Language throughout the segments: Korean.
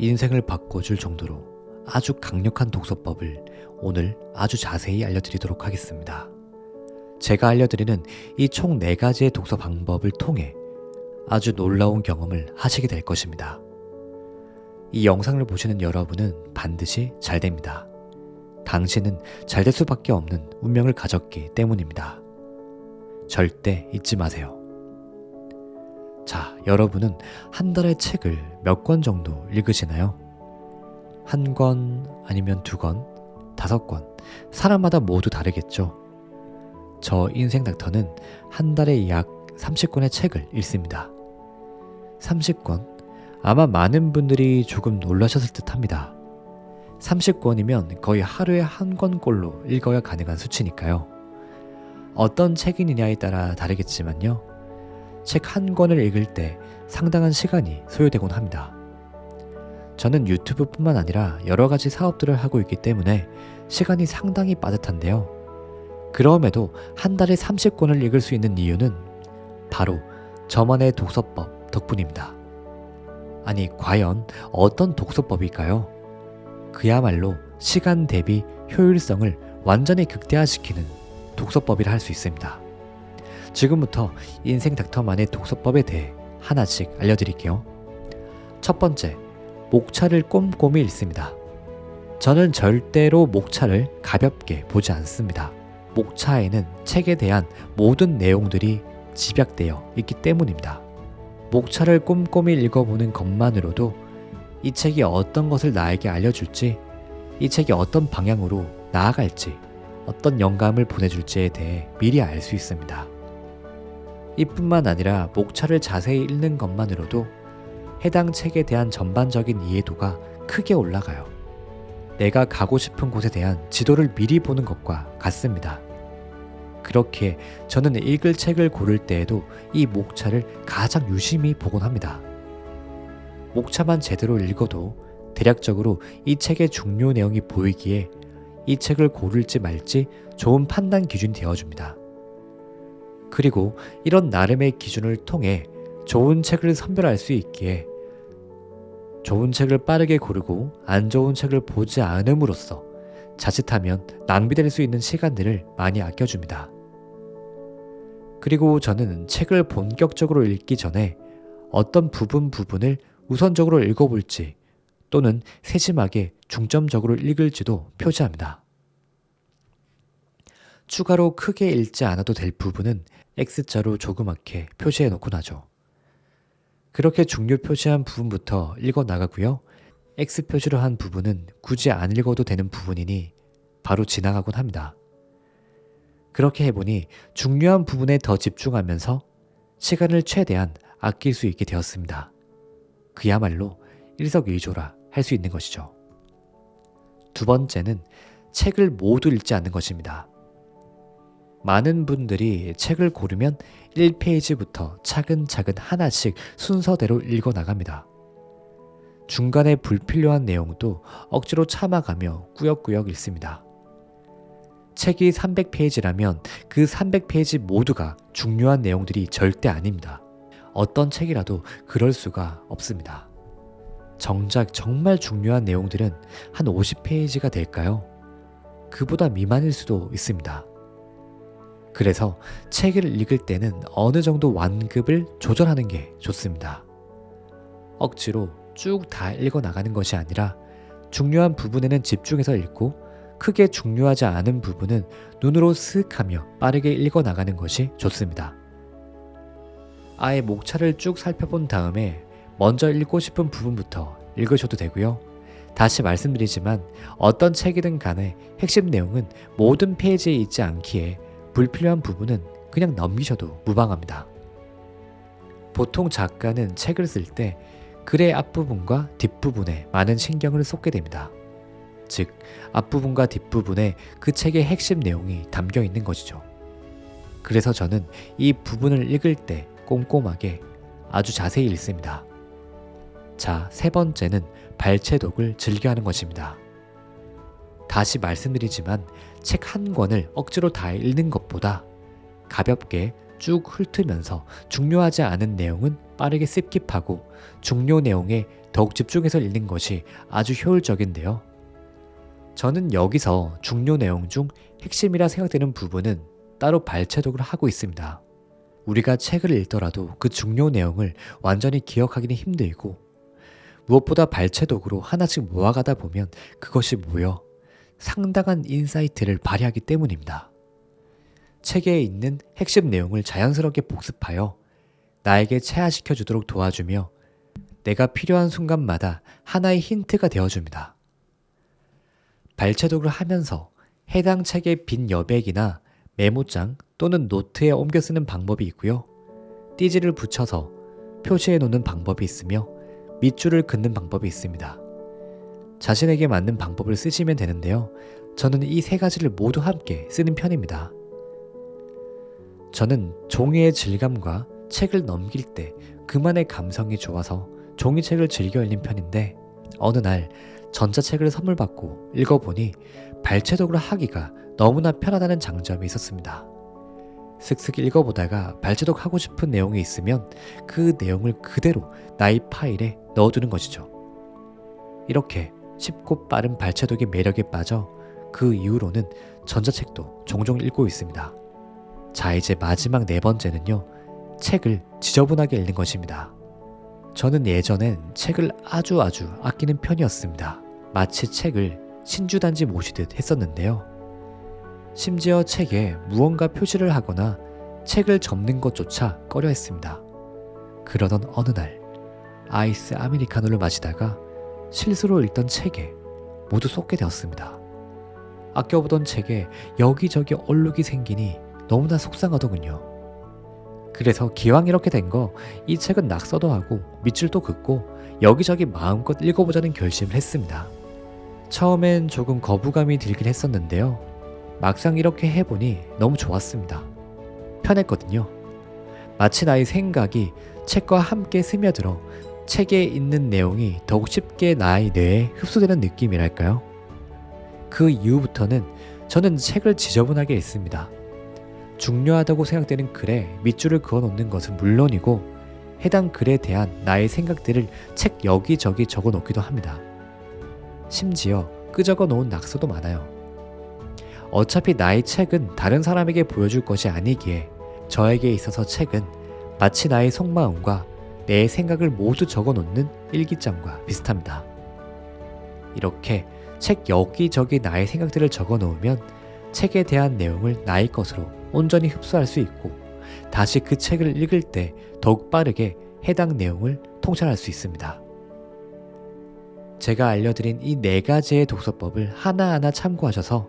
인생을 바꿔줄 정도로 아주 강력한 독서법을 오늘 아주 자세히 알려드리도록 하겠습니다. 제가 알려드리는 이 총 4가지의 독서 방법을 통해 아주 놀라운 경험을 하시게 될 것입니다. 이 영상을 보시는 여러분은 반드시 잘 됩니다. 당신은 잘 될 수밖에 없는 운명을 가졌기 때문입니다. 절대 잊지 마세요. 자, 여러분은 한 달에 책을 몇 권 정도 읽으시나요? 1권 아니면 2권, 5권, 사람마다 모두 다르겠죠. 저 인생 닥터는 한 달에 약 30권의 책을 읽습니다. 30권? 아마 많은 분들이 조금 놀라셨을 듯 합니다. 30권이면 거의 하루에 1권꼴로 읽어야 가능한 수치니까요. 어떤 책이느냐에 따라 다르겠지만요. 책 1권을 읽을 때 상당한 시간이 소요되곤 합니다. 저는 유튜브뿐만 아니라 여러 가지 사업들을 하고 있기 때문에 시간이 상당히 빠듯한데요. 그럼에도 한 달에 30권을 읽을 수 있는 이유는 바로 저만의 독서법 덕분입니다. 아니, 과연 어떤 독서법일까요? 그야말로 시간 대비 효율성을 완전히 극대화시키는 독서법이라 할 수 있습니다. 지금부터 인생 닥터만의 독서법에 대해 하나씩 알려드릴게요. 첫 번째, 목차를 꼼꼼히 읽습니다. 저는 절대로 목차를 가볍게 보지 않습니다. 목차에는 책에 대한 모든 내용들이 집약되어 있기 때문입니다. 목차를 꼼꼼히 읽어보는 것만으로도 이 책이 어떤 것을 나에게 알려줄지, 이 책이 어떤 방향으로 나아갈지, 어떤 영감을 보내줄지에 대해 미리 알 수 있습니다. 이뿐만 아니라 목차를 자세히 읽는 것만으로도 해당 책에 대한 전반적인 이해도가 크게 올라가요. 내가 가고 싶은 곳에 대한 지도를 미리 보는 것과 같습니다. 그렇게 저는 읽을 책을 고를 때에도 이 목차를 가장 유심히 보곤 합니다. 목차만 제대로 읽어도 대략적으로 이 책의 중요 내용이 보이기에 이 책을 고를지 말지 좋은 판단 기준이 되어줍니다. 그리고 이런 나름의 기준을 통해 좋은 책을 선별할 수 있기에 좋은 책을 빠르게 고르고 안 좋은 책을 보지 않음으로써 자칫하면 낭비될 수 있는 시간들을 많이 아껴줍니다. 그리고 저는 책을 본격적으로 읽기 전에 어떤 부분을 우선적으로 읽어볼지 또는 세심하게 중점적으로 읽을지도 표시합니다. 추가로 크게 읽지 않아도 될 부분은 X자로 조그맣게 표시해 놓곤 하죠. 그렇게 중요 표시한 부분부터 읽어 나가고요. X 표시로 한 부분은 굳이 안 읽어도 되는 부분이니 바로 지나가곤 합니다. 그렇게 해보니 중요한 부분에 더 집중하면서 시간을 최대한 아낄 수 있게 되었습니다. 그야말로 일석이조라 할 수 있는 것이죠. 두 번째는 책을 모두 읽지 않는 것입니다. 많은 분들이 책을 고르면 1페이지부터 차근차근 하나씩 순서대로 읽어 나갑니다. 중간에 불필요한 내용도 억지로 참아가며 꾸역꾸역 읽습니다. 책이 300페이지라면 그 300페이지 모두가 중요한 내용들이 절대 아닙니다. 어떤 책이라도 그럴 수가 없습니다. 정작 정말 중요한 내용들은 한 50페이지가 될까요? 그보다 미만일 수도 있습니다. 그래서 책을 읽을 때는 어느 정도 완급을 조절하는 게 좋습니다. 억지로 쭉 다 읽어 나가는 것이 아니라 중요한 부분에는 집중해서 읽고 크게 중요하지 않은 부분은 눈으로 스윽하며 빠르게 읽어 나가는 것이 좋습니다. 아예 목차를 쭉 살펴본 다음에 먼저 읽고 싶은 부분부터 읽으셔도 되고요. 다시 말씀드리지만 어떤 책이든 간에 핵심 내용은 모든 페이지에 있지 않기에 불필요한 부분은 그냥 넘기셔도 무방합니다. 보통 작가는 책을 쓸 때 글의 앞부분과 뒷부분에 많은 신경을 쏟게 됩니다. 즉, 앞부분과 뒷부분에 그 책의 핵심 내용이 담겨 있는 것이죠. 그래서 저는 이 부분을 읽을 때 꼼꼼하게 아주 자세히 읽습니다. 자, 세 번째는 발췌독을 즐겨하는 것입니다. 다시 말씀드리지만 책 한 권을 억지로 다 읽는 것보다 가볍게 쭉 훑으면서 중요하지 않은 내용은 빠르게 스킵하고 중요 내용에 더욱 집중해서 읽는 것이 아주 효율적인데요. 저는 여기서 중요 내용 중 핵심이라 생각되는 부분은 따로 발췌독을 하고 있습니다. 우리가 책을 읽더라도 그 중요 내용을 완전히 기억하기는 힘들고 무엇보다 발췌독으로 하나씩 모아가다 보면 그것이 모여 상당한 인사이트를 발휘하기 때문입니다. 책에 있는 핵심 내용을 자연스럽게 복습하여 나에게 체화시켜 주도록 도와주며 내가 필요한 순간마다 하나의 힌트가 되어줍니다. 발췌독을 하면서 해당 책의 빈 여백이나 메모장 또는 노트에 옮겨 쓰는 방법이 있고요. 띠지를 붙여서 표시해 놓는 방법이 있으며 밑줄을 긋는 방법이 있습니다. 자신에게 맞는 방법을 쓰시면 되는데요. 저는 이 세 가지를 모두 함께 쓰는 편입니다. 저는 종이의 질감과 책을 넘길 때 그만의 감성이 좋아서 종이책을 즐겨 읽는 편인데 어느 날 전자책을 선물 받고 읽어보니 발췌독을 하기가 너무나 편하다는 장점이 있었습니다. 슥슥 읽어보다가 발췌독 하고 싶은 내용이 있으면 그 내용을 그대로 나의 파일에 넣어두는 것이죠. 이렇게 쉽고 빠른 발췌독의 매력에 빠져 그 이후로는 전자책도 종종 읽고 있습니다. 자, 이제 마지막 네 번째는요. 책을 지저분하게 읽는 것입니다. 저는 예전엔 책을 아주 아끼는 편이었습니다. 마치 책을 신주단지 모시듯 했었는데요. 심지어 책에 무언가 표시를 하거나 책을 접는 것조차 꺼려했습니다. 그러던 어느 날 아이스 아메리카노를 마시다가 실수로 읽던 책에 모두 쏟게 되었습니다. 아껴보던 책에 여기저기 얼룩이 생기니 너무나 속상하더군요. 그래서 기왕 이렇게 된 거 이 책은 낙서도 하고 밑줄도 긋고 여기저기 마음껏 읽어보자는 결심을 했습니다. 처음엔 조금 거부감이 들긴 했었는데요. 막상 이렇게 해보니 너무 좋았습니다. 편했거든요. 마치 나의 생각이 책과 함께 스며들어 책에 있는 내용이 더욱 쉽게 나의 뇌에 흡수되는 느낌이랄까요? 그 이후부터는 저는 책을 지저분하게 읽습니다. 중요하다고 생각되는 글에 밑줄을 그어놓는 것은 물론이고 해당 글에 대한 나의 생각들을 책 여기저기 적어놓기도 합니다. 심지어 끄적어 놓은 낙서도 많아요. 어차피 나의 책은 다른 사람에게 보여줄 것이 아니기에 저에게 있어서 책은 마치 나의 속마음과 내 생각을 모두 적어놓는 일기장과 비슷합니다. 이렇게 책 여기저기 나의 생각들을 적어놓으면 책에 대한 내용을 나의 것으로 온전히 흡수할 수 있고 다시 그 책을 읽을 때 더욱 빠르게 해당 내용을 통찰할 수 있습니다. 제가 알려드린 이 네 가지의 독서법을 하나하나 참고하셔서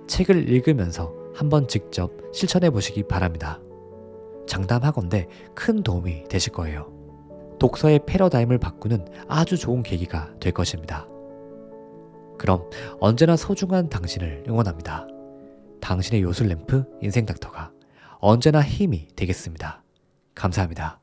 책을 읽으면서 한번 직접 실천해 보시기 바랍니다. 장담하건대 큰 도움이 되실 거예요. 독서의 패러다임을 바꾸는 아주 좋은 계기가 될 것입니다. 그럼 언제나 소중한 당신을 응원합니다. 당신의 요술램프 인생닥터가 언제나 힘이 되겠습니다. 감사합니다.